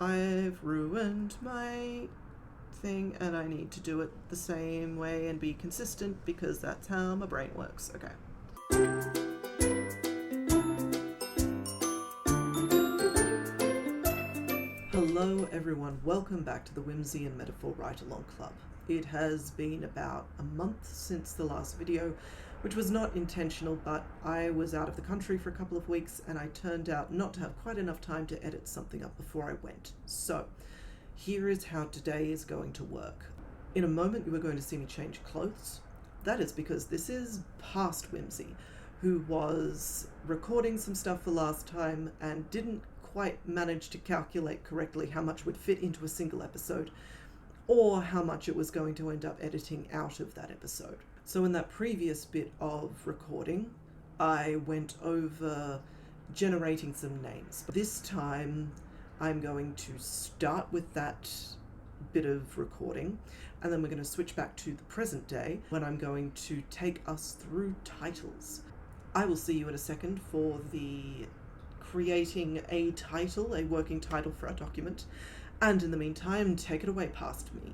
I've ruined my thing and I need to do it the same way and be consistent because that's how my brain works. Okay. Hello everyone, welcome back to the Whimsy and Metaphor Write-Along Club. It has been about a month since the last video, which was not intentional, but I was out of the country for a couple of weeks and I turned out not to have quite enough time to edit something up before I went. So, here is how today is going to work. In a moment you are going to see me change clothes. That is because this is past Whimsy, who was recording some stuff for last time and didn't quite manage to calculate correctly how much would fit into a single episode, or how much it was going to end up editing out of that episode. So in that previous bit of recording, I went over generating some names. This time, I'm going to start with that bit of recording, and then we're going to switch back to the present day, when I'm going to take us through titles. I will see you in a second for the creating a title, a working title for our document, and in the meantime, take it away past me.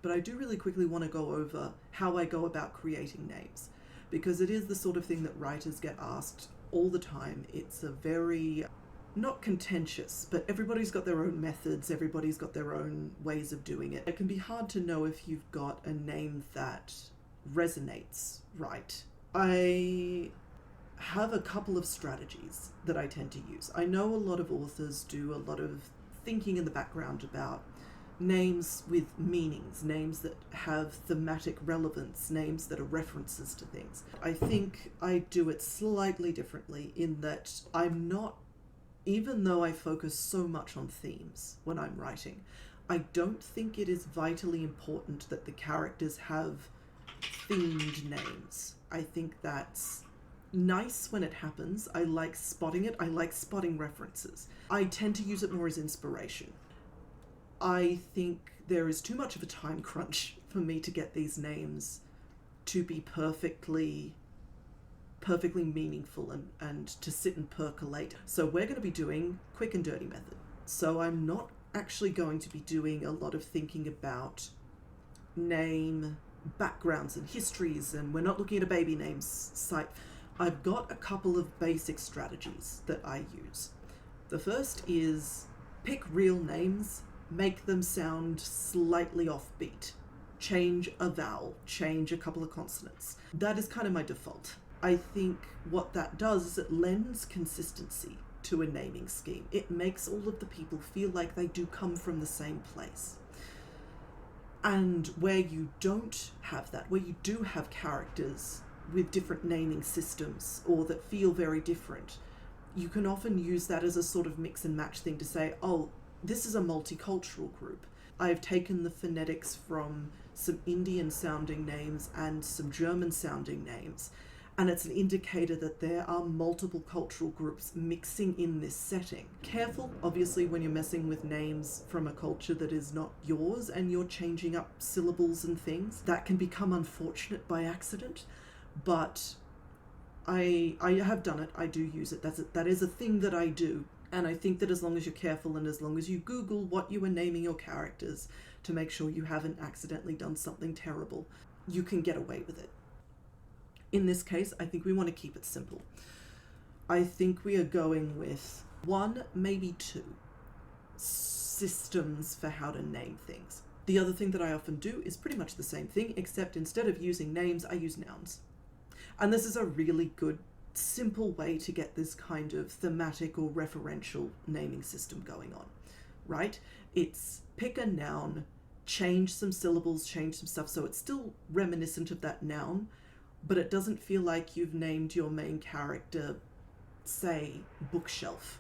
But I do really quickly want to go over how I go about creating names, because it is the sort of thing that writers get asked all the time. It's a very, not contentious, but everybody's got their own methods, everybody's got their own ways of doing it. It can be hard to know if you've got a name that resonates right. I have a couple of strategies that I tend to use. I know a lot of authors do a lot of thinking in the background about names with meanings, names that have thematic relevance, names that are references to things. I think I do it slightly differently in that I'm not, even though I focus so much on themes when I'm writing, I don't think it is vitally important that the characters have themed names. I think that's nice when it happens. I like spotting it. I like spotting references. I tend to use it more as inspiration. I think there is too much of a time crunch for me to get these names to be perfectly meaningful and to sit and percolate. So we're going to be doing quick and dirty method. So I'm not actually going to be doing a lot of thinking about name backgrounds and histories, and we're not looking at a baby names site. I've got a couple of basic strategies that I use. The first is pick real names, make them sound slightly offbeat. Change a vowel, change a couple of consonants. That is kind of my default. I think what that does is it lends consistency to a naming scheme. It makes all of the people feel like they do come from the same place. And where you don't have that, where you do have characters with different naming systems or that feel very different, you can often use that as a sort of mix and match thing to say, oh, this is a multicultural group. I've taken the phonetics from some Indian sounding names and some German sounding names, and it's an indicator that there are multiple cultural groups mixing in this setting. Careful, obviously, when you're messing with names from a culture that is not yours and you're changing up syllables and things. That can become unfortunate by accident. But I have done it. I do use it. That is a thing that I do. And I think that as long as you're careful and as long as you Google what you are naming your characters to make sure you haven't accidentally done something terrible, you can get away with it. In this case, I think we want to keep it simple. I think we are going with one, maybe two systems for how to name things. The other thing that I often do is pretty much the same thing, except instead of using names, I use nouns. And this is a really good, simple way to get this kind of thematic or referential naming system going on, right? It's pick a noun, change some syllables, change some stuff, so it's still reminiscent of that noun, but it doesn't feel like you've named your main character, say, bookshelf.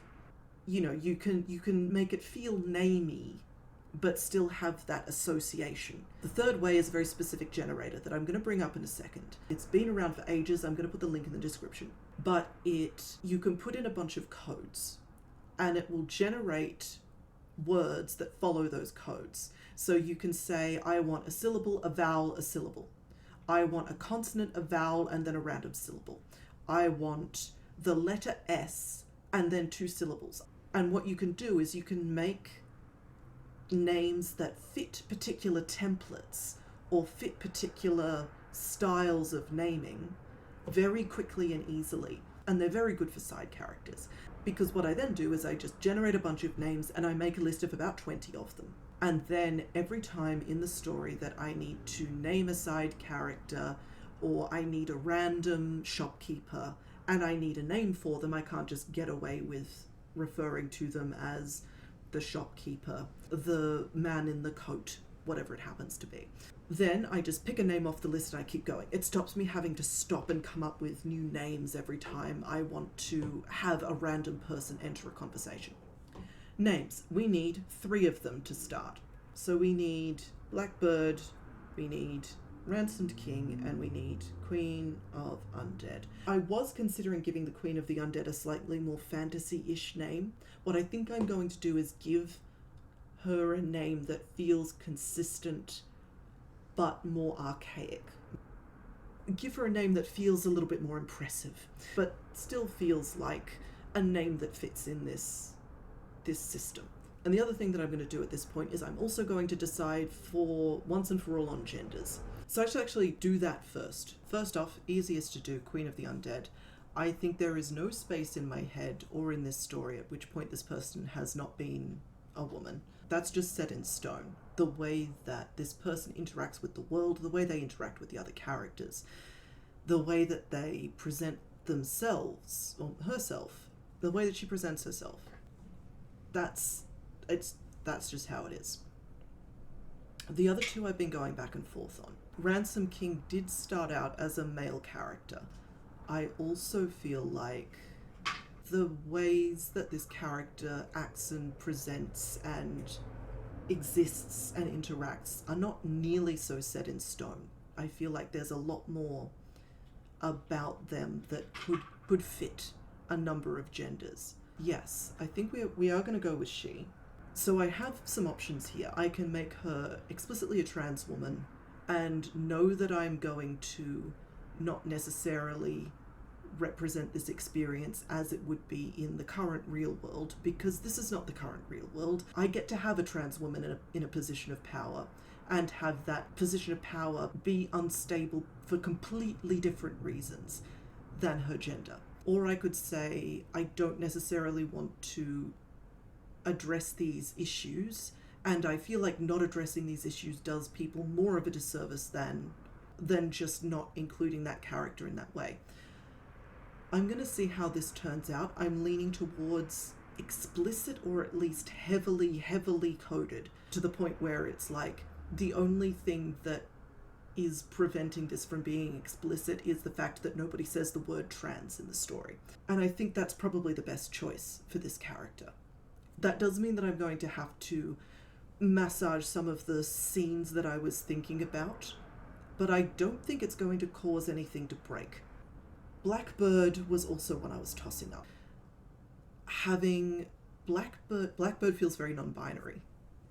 You know, you can make it feel namey, but still have that association. The third way is a very specific generator that I'm going to bring up in a second. It's been around for ages. I'm going to put the link in the description. But you can put in a bunch of codes and it will generate words that follow those codes. So you can say, I want a syllable, a vowel, a syllable. I want a consonant, a vowel, and then a random syllable. I want the letter S and then two syllables. And what you can do is you can make names that fit particular templates or fit particular styles of naming very quickly and easily. And they're very good for side characters. Because what I then do is I just generate a bunch of names and I make a list of about 20 of them. And then every time in the story that I need to name a side character, or I need a random shopkeeper and I need a name for them, I can't just get away with referring to them as the shopkeeper, the man in the coat, whatever it happens to be. Then I just pick a name off the list and I keep going. It stops me having to stop and come up with new names every time I want to have a random person enter a conversation. Names. We need 3 of them to start. So we need Blackbird, we need Ransomed King, and we need Queen of Undead. I was considering giving the Queen of the Undead a slightly more fantasy-ish name. What I think I'm going to do is give her a name that feels consistent but more archaic. Give her a name that feels a little bit more impressive, but still feels like a name that fits in this system. And the other thing that I'm going to do at this point is I'm also going to decide for once and for all on genders. So I should actually do that first. First off, easiest to do, Queen of the Undead. I think there is no space in my head or in this story at which point this person has not been a woman. That's just set in stone. The way that this person interacts with the world, the way they interact with the other characters, the way that they present themselves, or herself, the way that she presents herself. That's just how it is. The other 2 I've been going back and forth on. Ransom King did start out as a male character. I also feel like the ways that this character acts and presents and exists and interacts are not nearly so set in stone. I feel like there's a lot more about them that could fit a number of genders. Yes, I think we are going to go with she. So I have some options here. I can make her explicitly a trans woman and know that I'm going to not necessarily represent this experience as it would be in the current real world, because this is not the current real world. I get to have a trans woman in a position of power and have that position of power be unstable for completely different reasons than her gender. Or I could say I don't necessarily want to address these issues, and I feel like not addressing these issues does people more of a disservice than just not including that character in that way. I'm going to see how this turns out. I'm leaning towards explicit, or at least heavily coded, to the point where it's like the only thing that is preventing this from being explicit is the fact that nobody says the word trans in the story. And I think that's probably the best choice for this character. That does mean that I'm going to have to massage some of the scenes that I was thinking about, but I don't think it's going to cause anything to break. Blackbird was also one I was tossing up. Having Blackbird feels very non-binary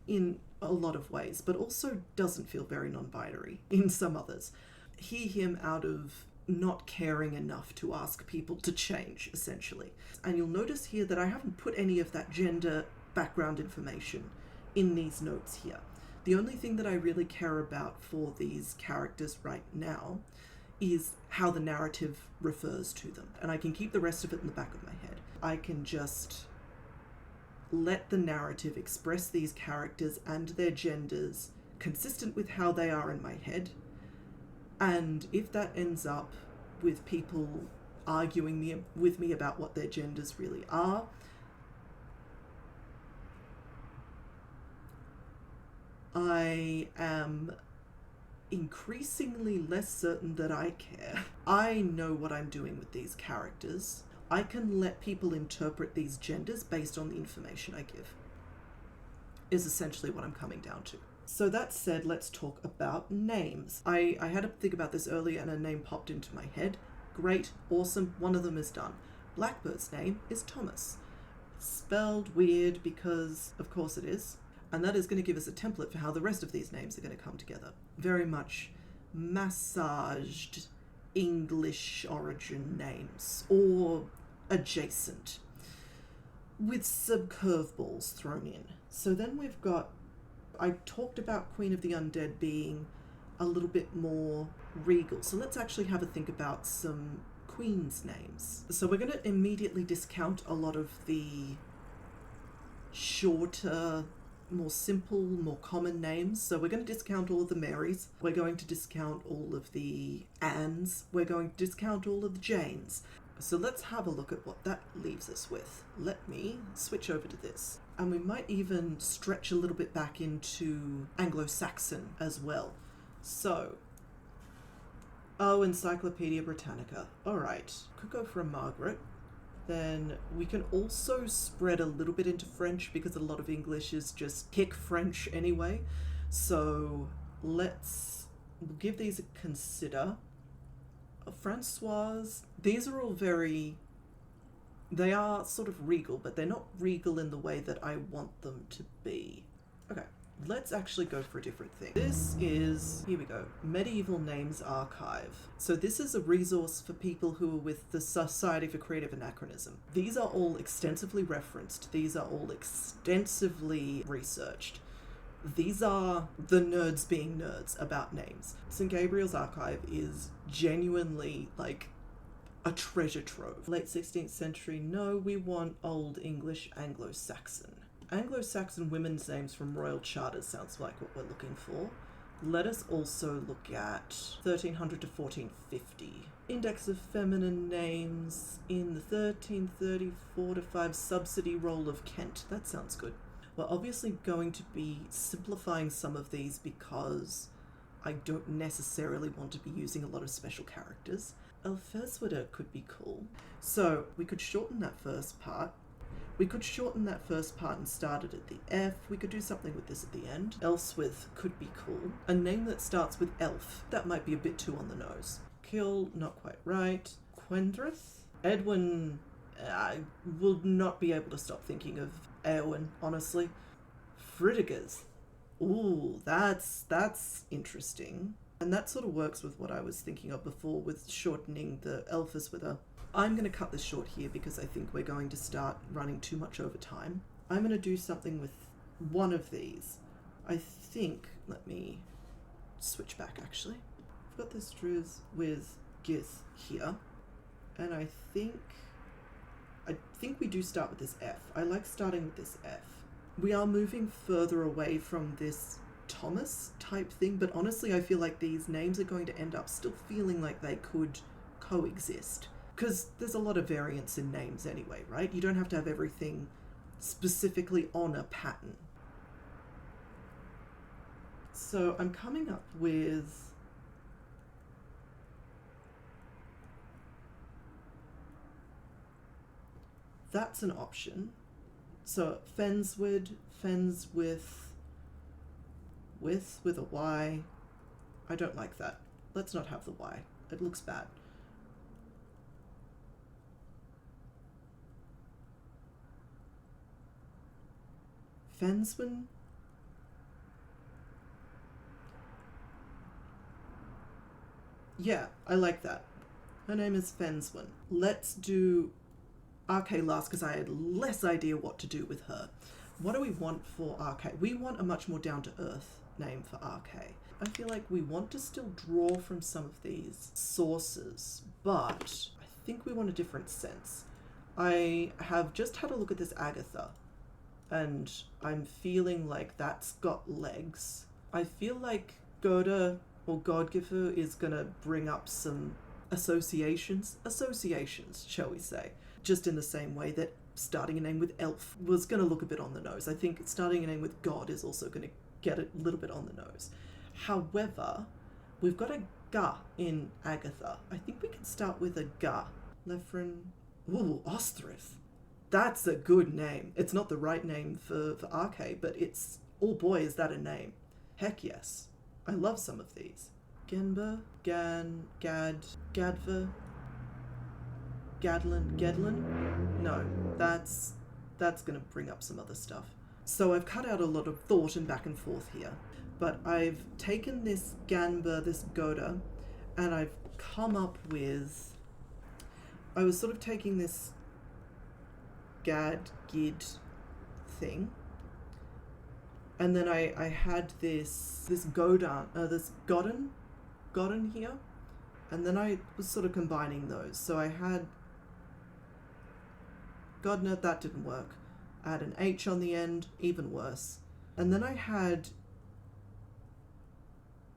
in a lot of ways, but also doesn't feel very non-binary in some others. Him out of not caring enough to ask people to change, essentially. And you'll notice here that I haven't put any of that gender background information in these notes here. The only thing that I really care about for these characters right now is how the narrative refers to them, and I can keep the rest of it in the back of my head. I can just let the narrative express these characters and their genders consistent with how they are in my head, and if that ends up with people arguing with me about what their genders really are, I am increasingly less certain that I care. I know what I'm doing with these characters. I can let people interpret these genders based on the information I give, is essentially what I'm coming down to. So that said, let's talk about names. I had to think about this earlier and a name popped into my head. Great, awesome, one of them is done. Blackbird's name is Thomas. Spelled weird because, of course it is. And that is going to give us a template for how the rest of these names are going to come together. Very much massaged English origin names, or adjacent, with some curveballs thrown in. So then we've got I talked about Queen of the Undead being a little bit more regal. So let's actually have a think about some queens' names. So we're going to immediately discount a lot of the shorter, more simple, more common names. So we're going to discount all of the Marys. We're going to discount all of the Annes. We're going to discount all of the Janes. So let's have a look at what that leaves us with. Let me switch over to this. And we might even stretch a little bit back into Anglo-Saxon as well. So, oh, Encyclopedia Britannica. All right, could go for a Margaret. Then we can also spread a little bit into French because a lot of English is just kick French anyway. So we'll give these a consider. Francoise, these are all they are sort of regal, but they're not regal in the way that I want them to be. Okay, let's actually go for a different thing. This is, here we go, Medieval Names Archive. So this is a resource for people who are with the Society for Creative Anachronism. These are all extensively referenced. These are all extensively researched. These are the nerds being nerds about names. St. Gabriel's Archive is genuinely like a treasure trove. Late 16th century, no, we want Old English Anglo-Saxon. Anglo-Saxon women's names from royal charters sounds like what we're looking for. Let us also look at 1300 to 1450. Index of feminine names in the 1334 to 5 subsidy roll of Kent. That sounds good. We're obviously going to be simplifying some of these because I don't necessarily want to be using a lot of special characters. Elfeswider could be cool. So we could shorten that first part. We could shorten that first part and start it at the F. We could do something with this at the end. Elswith could be cool. A name that starts with elf. That might be a bit too on the nose. Kill, not quite right. Quendrith? Edwin, I will not be able to stop thinking of Eowyn, honestly. Fritigers. Ooh, that's interesting. And that sort of works with what I was thinking of before with shortening the Elfeswither. I'm going to cut this short here because I think we're going to start running too much over time. I'm going to do something with one of these. I think, let me switch back actually. I've got this Druze with Gith here. And I think we do start with this F. I like starting with this F. We are moving further away from this Thomas type thing, but honestly I feel like these names are going to end up still feeling like they could coexist. Because there's a lot of variance in names anyway, right? You don't have to have everything specifically on a pattern. So I'm coming up with that's an option. So Fenswid, Fens with a Y. I don't like that. Let's not have the Y. It looks bad. Fenswin? Yeah, I like that. Her name is Fenswin. Let's do RK last because I had less idea what to do with her. What do we want for RK? We want a much more down-to-earth name for RK. I feel like we want to still draw from some of these sources, but I think we want a different sense. I have just had a look at this Agatha, and I'm feeling like that's got legs. I feel like Goda or Godgiver is gonna bring up some associations, shall we say, just in the same way that starting a name with elf was gonna look a bit on the nose. I think starting a name with God is also gonna get a little bit on the nose. However, we've got a Ga in Agatha. I think we can start with a Ga. Lefrin, ooh, Ostrith. That's a good name. It's not the right name for RK, but it's, oh boy, is that a name. Heck yes. I love some of these. Genba, Gan, Gad, Gadva, Gadlin, Gedlin? No, that's gonna bring up some other stuff. So I've cut out a lot of thought and back and forth here, but I've taken this Ganba, this Goda, and I've come up with, I was sort of taking this Gad, Gid thing, And then I had this Godden here, and then I was sort of combining those. So I had Godner, that didn't work. I had an H on the end, even worse. And then I had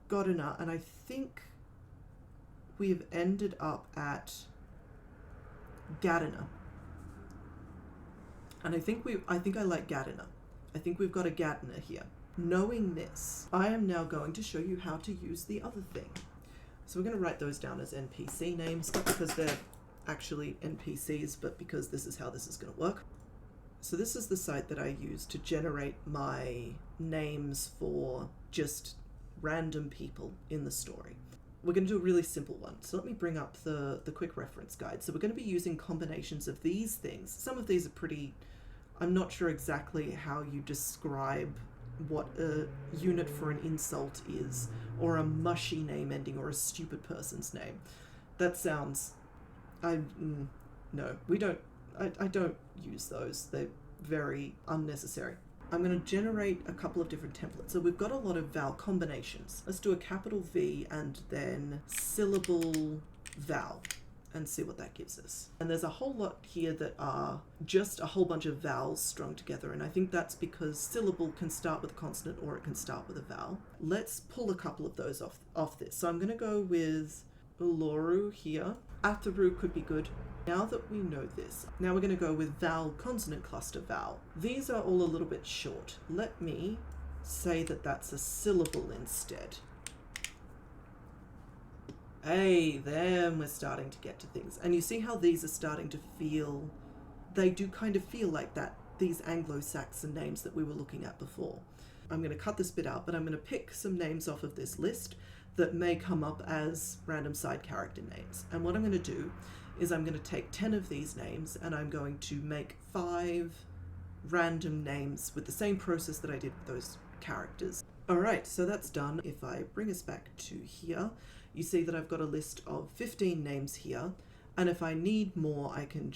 Goddener, and I think we've ended up at Gaddener. And I think I like Gaddener. I think we've got a Gaddener here. Knowing this, I am now going to show you how to use the other thing. So we're going to write those down as NPC names, not because they're actually NPCs, but because this is how this is going to work. So this is the site that I use to generate my names for just random people in the story. We're going to do a really simple one. So let me bring up the quick reference guide. So we're going to be using combinations of these things. Some of these are pretty, I'm not sure exactly how you describe what a unit for an insult is, or a mushy name ending, or a stupid person's name. That sounds, no, we don't, I don't use those. They're very unnecessary. I'm going to generate a couple of different templates. So we've got a lot of vowel combinations. Let's do a capital V and then syllable vowel and see what that gives us. And there's a whole lot here that are just a whole bunch of vowels strung together. And I think that's because syllable can start with a consonant or it can start with a vowel. Let's pull a couple of those off this. So I'm going to go with Oloru here. Ataru could be good. Now that we know this, now we're going to go with vowel consonant cluster vowel. These are all a little bit short. Let me say that that's a syllable instead. Hey, then we're starting to get to things. And you see how these are starting to feel, they do kind of feel like that, these Anglo-Saxon names that we were looking at before. I'm going to cut this bit out, but I'm going to pick some names off of this list that may come up as random side character names. And what I'm going to do is I'm going to take 10 of these names and I'm going to make 5 random names with the same process that I did with those characters. Alright, so that's done. If I bring us back to here, you see that I've got a list of 15 names here, and if I need more, I can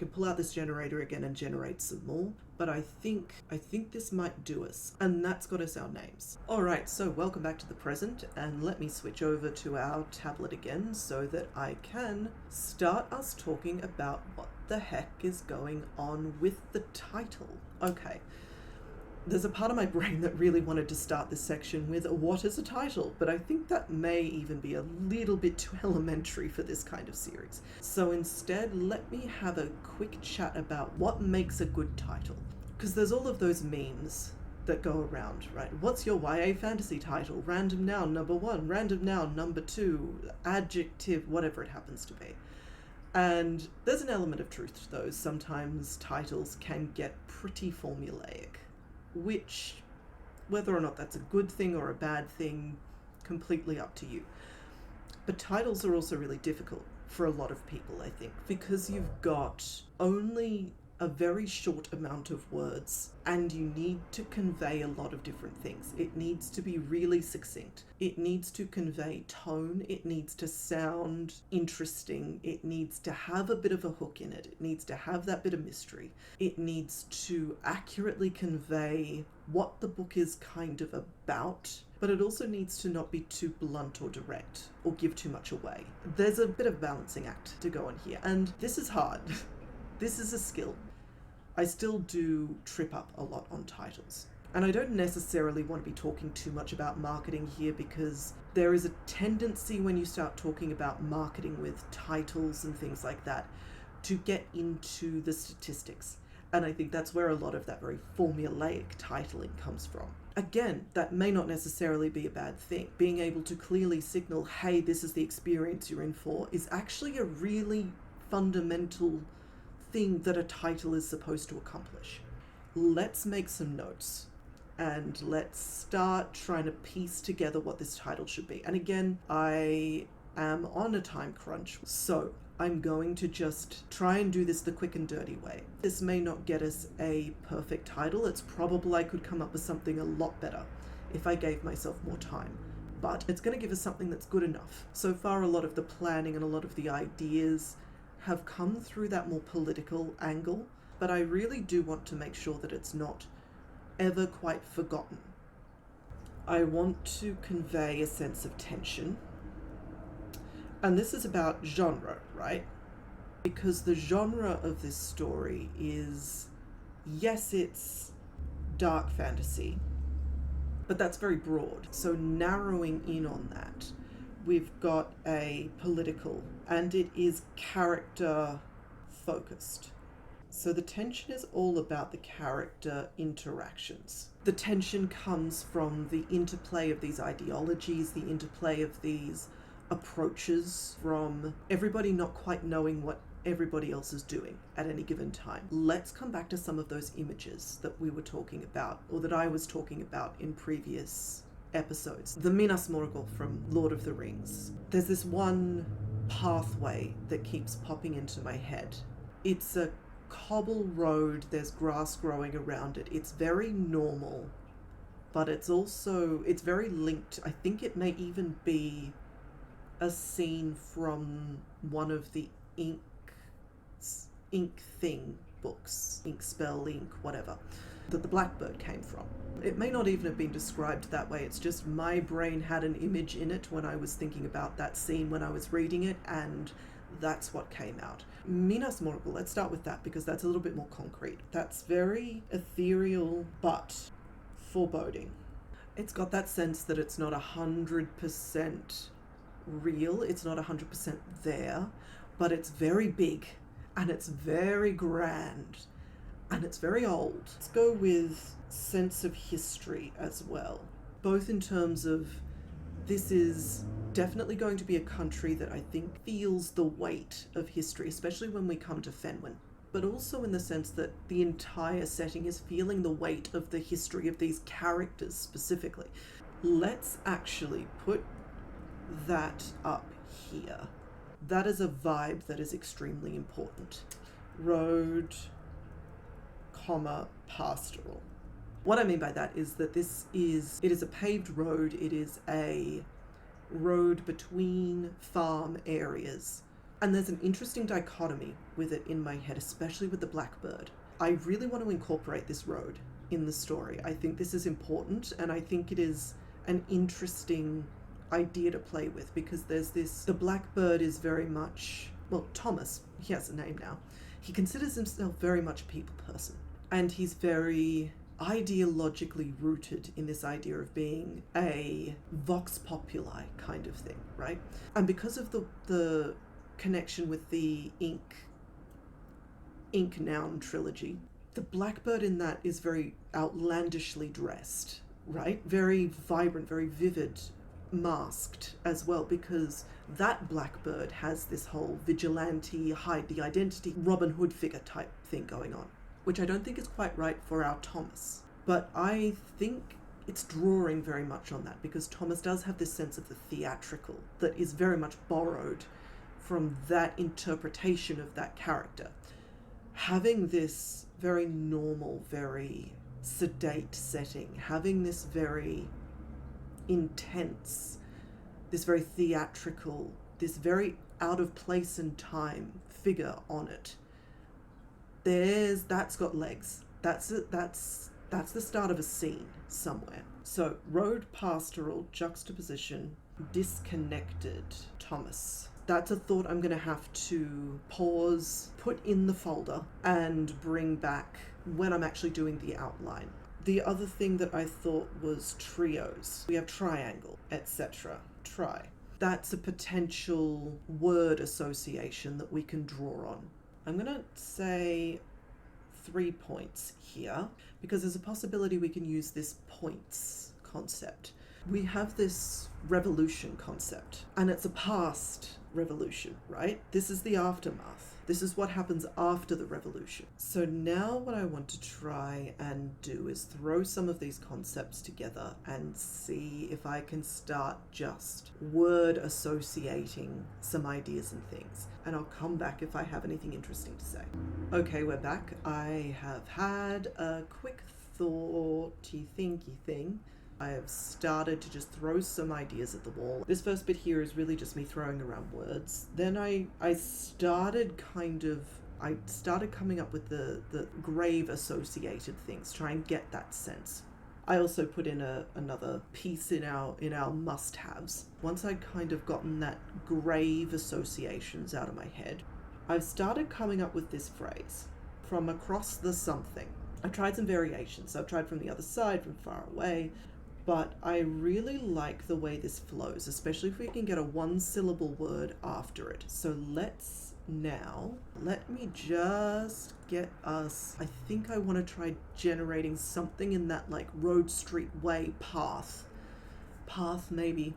pull out this generator again and generate some more, but I think this might do us, and that's got us our names. Alright, so welcome back to the present, and let me switch over to our tablet again so that I can start us talking about what the heck is going on with the title. Okay. There's a part of my brain that really wanted to start this section with what is a title, but I think that may even be a little bit too elementary for this kind of series. So instead, let me have a quick chat about what makes a good title. Because there's all of those memes that go around, right? What's your YA fantasy title? Random noun number 1, random noun number 2, adjective, whatever it happens to be. And there's an element of truth to those. Sometimes titles can get pretty formulaic, which, whether or not that's a good thing or a bad thing, completely up to you. But titles are also really difficult for a lot of people, I think, because you've got only a very short amount of words and you need to convey a lot of different things. It needs to be really succinct. It needs to convey tone. It needs to sound interesting. It needs to have a bit of a hook in it. It needs to have that bit of mystery. It needs to accurately convey what the book is kind of about, but it also needs to not be too blunt or direct or give too much away. There's a bit of a balancing act to go on here, and this is hard. This is a skill. I still do trip up a lot on titles. And I don't necessarily want to be talking too much about marketing here because there is a tendency when you start talking about marketing with titles and things like that to get into the statistics. And I think that's where a lot of that very formulaic titling comes from. Again, that may not necessarily be a bad thing. Being able to clearly signal, hey, this is the experience you're in for, is actually a really fundamental thing that a title is supposed to accomplish. Let's make some notes and let's start trying to piece together what this title should be. And again, I am on a time crunch, so I'm going to just try and do this the quick and dirty way. This may not get us a perfect title. It's probable I could come up with something a lot better if I gave myself more time, but it's going to give us something that's good enough. So far, a lot of the planning and a lot of the ideas have come through that more political angle, but I really do want to make sure that it's not ever quite forgotten. I want to convey a sense of tension. And this is about genre, right? Because the genre of this story is, yes, it's dark fantasy, but that's very broad. So narrowing in on that, we've got a political, and it is character focused. So the tension is all about the character interactions. The tension comes from the interplay of these ideologies, the interplay of these approaches, from everybody not quite knowing what everybody else is doing at any given time. Let's come back to some of those images that we were talking about, or that I was talking about in previous episodes. The Minas Morgul from Lord of the Rings. There's this one pathway that keeps popping into my head. It's a cobble road, there's grass growing around it. It's very normal, but it's very linked. I think it may even be a scene from one of the Ink Thing books, Ink Spell, Ink, whatever, that the Blackbird came from. It may not even have been described that way. It's just my brain had an image in it when I was thinking about that scene when I was reading it, and that's what came out. Minas Morgul, let's start with that because that's a little bit more concrete. That's very ethereal but foreboding. It's got that sense that it's not 100% real, it's not 100% there, but it's very big and it's very grand and it's very old. Let's go with sense of history as well, both in terms of this is definitely going to be a country that I think feels the weight of history, especially when we come to Fenwin, but also in the sense that the entire setting is feeling the weight of the history of these characters specifically. Let's actually put that up here. That is a vibe that is extremely important. Road, comma, pastoral. What I mean by that is that it is a paved road. It is a road between farm areas. And there's an interesting dichotomy with it in my head, especially with the Blackbird. I really want to incorporate this road in the story. I think this is important, and I think it is an interesting idea to play with, because the Blackbird is very much, well, Thomas, he has a name now, he considers himself very much a people person, and he's very ideologically rooted in this idea of being a vox populi kind of thing, right? And because of the connection with the Ink Noun trilogy, the Blackbird in that is very outlandishly dressed, right? Very vibrant, very vivid, masked as well, because that Blackbird has this whole vigilante, hide the identity, Robin Hood figure type thing going on, which I don't think is quite right for our Thomas. But I think it's drawing very much on that, because Thomas does have this sense of the theatrical that is very much borrowed from that interpretation of that character. Having this very normal, very sedate setting, having this very intense, this very theatrical, this very out of place and time figure on it, that's got legs. That's the start of a scene somewhere. So road, pastoral, juxtaposition, disconnected, Thomas. That's a thought I'm going to have to pause, put in the folder, and bring back when I'm actually doing the outline. The other thing that I thought was trios. We have triangle, etc. Tri. That's a potential word association that we can draw on. I'm going to say 3 points here, because there's a possibility we can use this points concept. We have this revolution concept, and it's a past revolution, right? This is the aftermath. This is what happens after the revolution. So now what I want to try and do is throw some of these concepts together and see if I can start just word associating some ideas and things. And I'll come back if I have anything interesting to say. Okay, we're back. I have had a quick thoughty thinky thing. I have started to just throw some ideas at the wall. This first bit here is really just me throwing around words. Then I started kind of I started coming up with the grave associated things, try and get that sense. I also put in another piece in our must-haves. Once I'd kind of gotten that grave associations out of my head, I've started coming up with this phrase, from across the something. I tried some variations. So I've tried from the other side, from far away, but I really like the way this flows, especially if we can get a one-syllable word after it. So let me just get us, I think I want to try generating something in that like road, street, way, path maybe.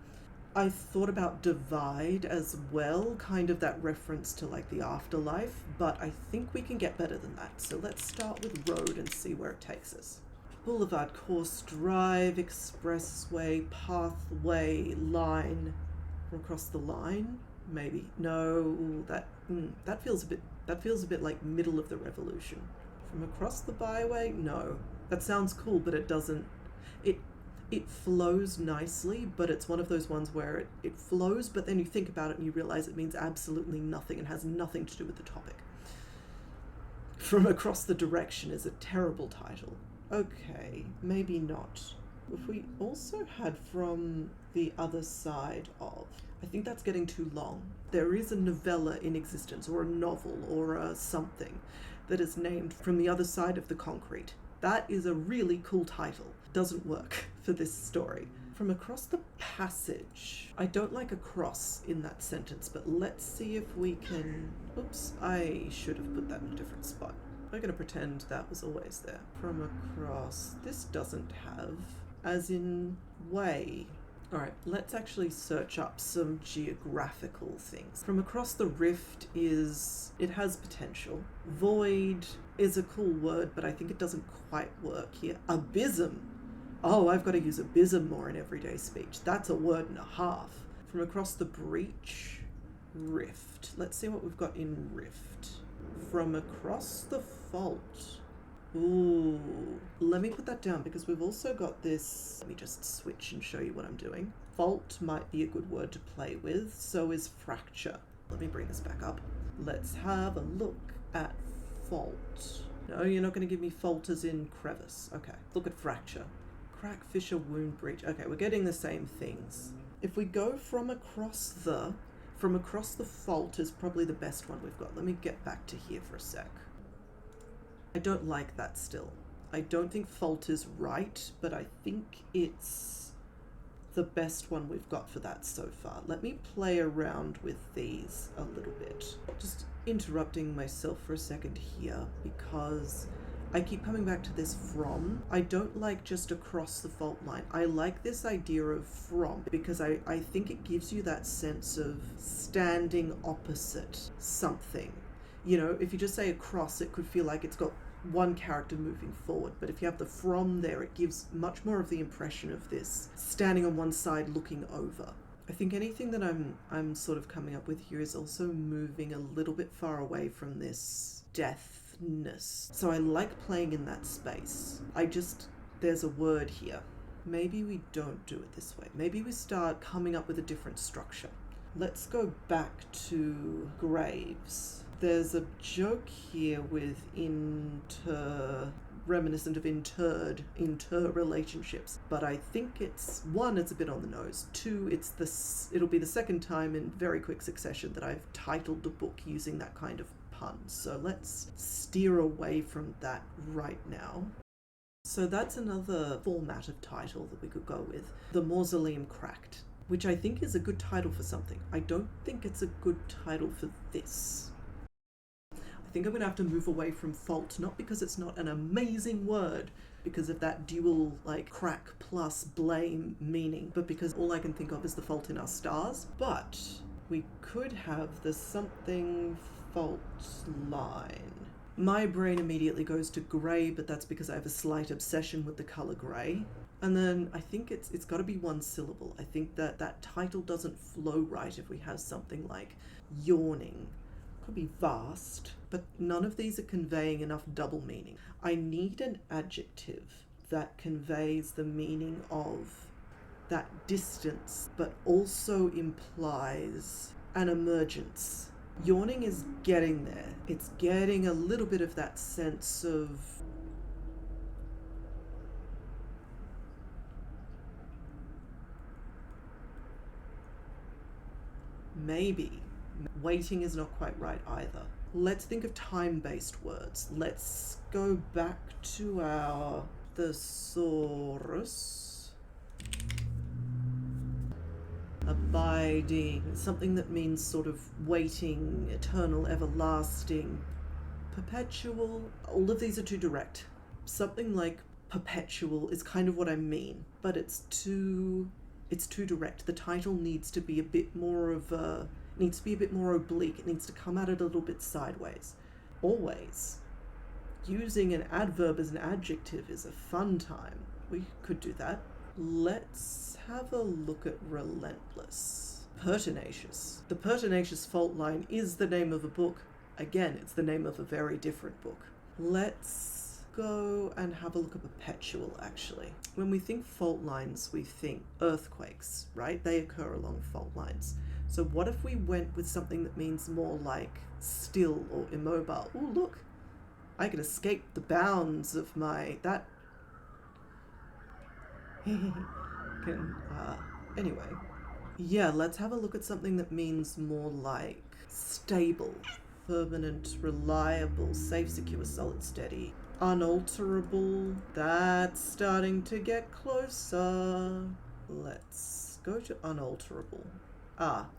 I thought about divide as well, kind of that reference to like the afterlife, but I think we can get better than that. So let's start with road and see where it takes us. Boulevard, course, drive, expressway, pathway, line. From across the line, maybe. No, that feels a bit like middle of the revolution. From across the byway, no. That sounds cool, but it doesn't. It flows nicely, but it's one of those ones where it flows, but then you think about it and you realize it means absolutely nothing and has nothing to do with the topic. From across the direction is a terrible title. Okay, maybe not. If we also had from the other side of, I think that's getting too long. There is a novella in existence, or a novel, or a something that is named From the Other Side of the Concrete. That is a really cool title. Doesn't work for this story. From across the passage. I don't like across in that sentence, but let's see if we can... Oops, I should have put that in a different spot. I'm going to pretend that was always there. From across. This doesn't have, as in way. Alright, let's actually search up some geographical things. From across the rift it has potential. Void is a cool word, but I think it doesn't quite work here. Abysm. Oh, I've got to use abysm more in everyday speech. That's a word and a half. From across the breach, rift. Let's see what we've got in rift. From across the fault. Ooh, let me put that down because we've also got this. Let me just switch and show you what I'm doing. Fault might be a good word to play with, so is fracture. Let me bring this back up. Let's have a look at fault. No, you're not going to give me fault as in crevice. Okay, look at fracture. Crack, fissure, wound, breach. Okay, we're getting the same things. If we go from across the fault is probably the best one we've got. Let me get back to here for a sec. I don't like that still. I don't think fault is right, but I think it's the best one we've got for that so far. Let me play around with these a little bit. Just interrupting myself for a second here because I keep coming back to this from. I don't like just across the fault line. I like this idea of from because I think it gives you that sense of standing opposite something. You know, if you just say across, it could feel like it's got one character moving forward, but if you have the from there, it gives much more of the impression of this standing on one side looking over. I think anything that I'm sort of coming up with here is also moving a little bit far away from this deathness. So I like playing in that space. There's a word here. Maybe we don't do it this way. Maybe we start coming up with a different structure. Let's go back to graves. There's a joke here with reminiscent of inter relationships, but I think it's a bit on the nose. Two, it'll be the second time in very quick succession that I've titled the book using that kind of pun. So let's steer away from that right now. So that's another format of title that we could go with. The Mausoleum Cracked, which I think is a good title for something. I don't think it's a good title for this. I think I'm going to have to move away from fault, not because it's not an amazing word, because of that dual, like, crack plus blame meaning, but because all I can think of is the fault in our stars. But we could have the something fault line. My brain immediately goes to grey, but that's because I have a slight obsession with the colour grey. And then I think it's got to be one syllable. I think that title doesn't flow right if we have something like yawning. Could be vast, but none of these are conveying enough double meaning. I need an adjective that conveys the meaning of that distance, but also implies an emergence. Yawning is getting there. It's getting a little bit of that sense of maybe. Waiting is not quite right either. Let's think of time-based words. Let's go back to our thesaurus. Abiding, something that means sort of waiting, eternal, everlasting, perpetual. All of these are too direct. Something like perpetual is kind of what I mean, but it's too direct. The title needs to be a bit more of a, needs to be a bit more oblique. It needs to come at it a little bit sideways. Always. Using an adverb as an adjective is a fun time. We could do that. Let's have a look at relentless. Pertinacious. The Pertinacious Fault Line is the name of a book. Again, it's the name of a very different book. Let's go and have a look at perpetual, actually. When we think fault lines, we think earthquakes, right? They occur along fault lines. So what if we went with something that means more like still or immobile? Oh, look, I can escape the bounds of my, that anyway, yeah, let's have a look at something that means more like stable, permanent, reliable, safe, secure, solid, steady, unalterable. That's starting to get closer. Let's go to unalterable.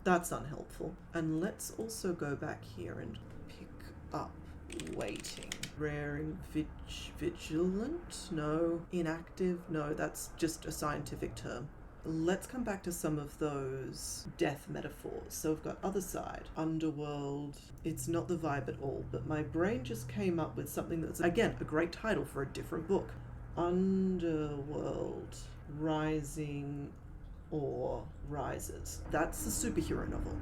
That's unhelpful. And let's also go back here and pick up waiting. Raring, vigilant? No. Inactive? No, that's just a scientific term. Let's come back to some of those death metaphors. So we've got other side, underworld. It's not the vibe at all, but my brain just came up with something that's, again, a great title for a different book. Underworld, rising, or rises. That's a superhero novel.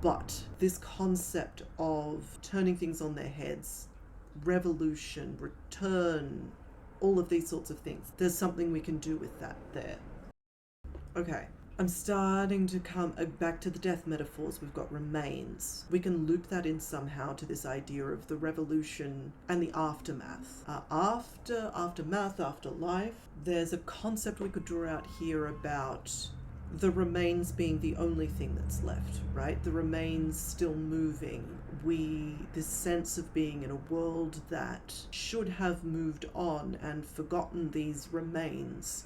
But this concept of turning things on their heads, revolution, return, all of these sorts of things, there's something we can do with that there. Okay, I'm starting to come back to the death metaphors. We've got remains. We can loop that in somehow to this idea of the revolution and the aftermath. Aftermath, afterlife. There's a concept we could draw out here about the remains being the only thing that's left, right? The remains still moving. This sense of being in a world that should have moved on and forgotten these remains,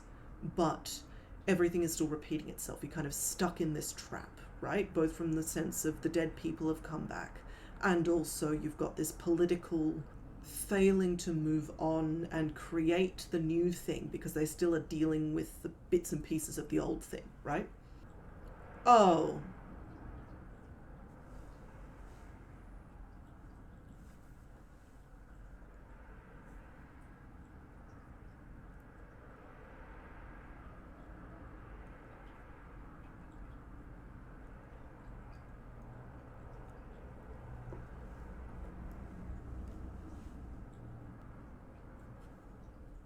but everything is still repeating itself. You're kind of stuck in this trap, right? Both from the sense of the dead people have come back, and also you've got this political failing to move on and create the new thing because they still are dealing with the bits and pieces of the old thing, right? Oh.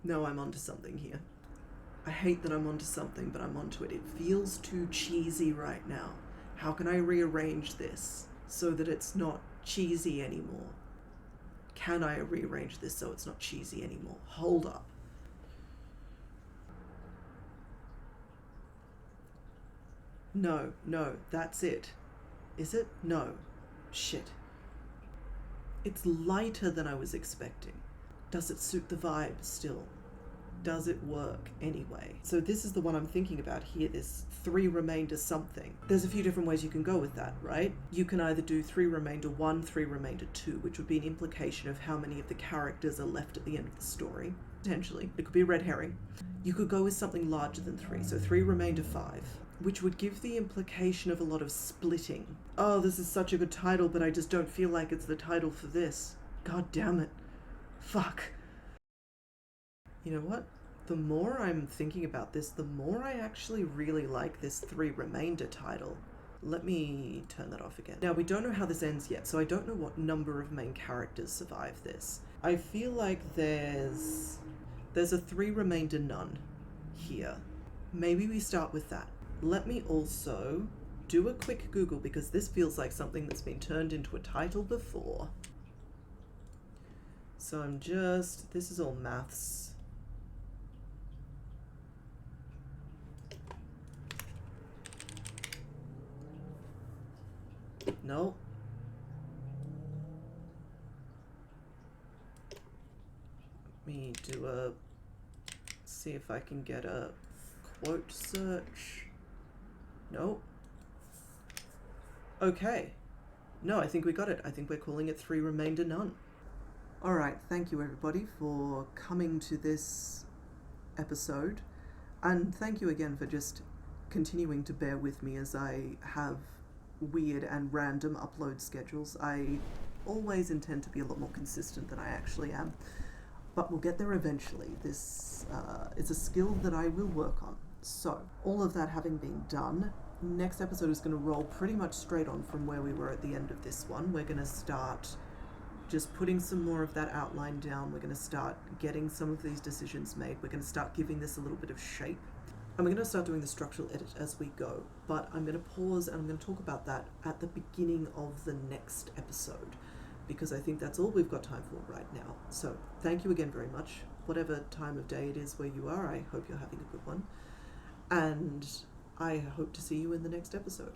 No, I'm onto something here. I hate that I'm onto something, but I'm onto it. It feels too cheesy right now. How can I rearrange this so that it's not cheesy anymore? Can I rearrange this so it's not cheesy anymore? Hold up. No, that's it. Is it? No. Shit. It's lighter than I was expecting. Does it suit the vibe still? Does it work anyway? So this is the one I'm thinking about here, this 3 remainder something. There's a few different ways you can go with that, right? You can either do 3 remainder 1, 3 remainder 2, which would be an implication of how many of the characters are left at the end of the story. Potentially. It could be a red herring. You could go with something larger than 3, so 3 remainder 5, which would give the implication of a lot of splitting. Oh, this is such a good title, but I just don't feel like it's the title for this. God damn it. Fuck. You know what? The more I'm thinking about this, the more I actually really like this 3 remainder title. Let me turn that off again. Now, we don't know how this ends yet, so I don't know what number of main characters survive this. I feel like there's a 3 remainder none here. Maybe we start with that. Let me also do a quick Google because this feels like something that's been turned into a title before. So this is all maths. No. Let me see if I can get a quote search. No. Okay. No, I think we got it. I think we're calling it 3 remainder none. Alright, thank you everybody for coming to this episode. And thank you again for just continuing to bear with me as I have weird and random upload schedules. I always intend to be a lot more consistent than I actually am. But we'll get there eventually. This is a skill that I will work on. So, all of that having been done, next episode is going to roll pretty much straight on from where we were at the end of this one. We're going to start just putting some more of that outline down. We're going to start getting some of these decisions made. We're going to start giving this a little bit of shape. And we're going to start doing the structural edit as we go. But I'm going to pause and I'm going to talk about that at the beginning of the next episode, because I think that's all we've got time for right now. So thank you again very much. Whatever time of day it is where you are, I hope you're having a good one. And I hope to see you in the next episode.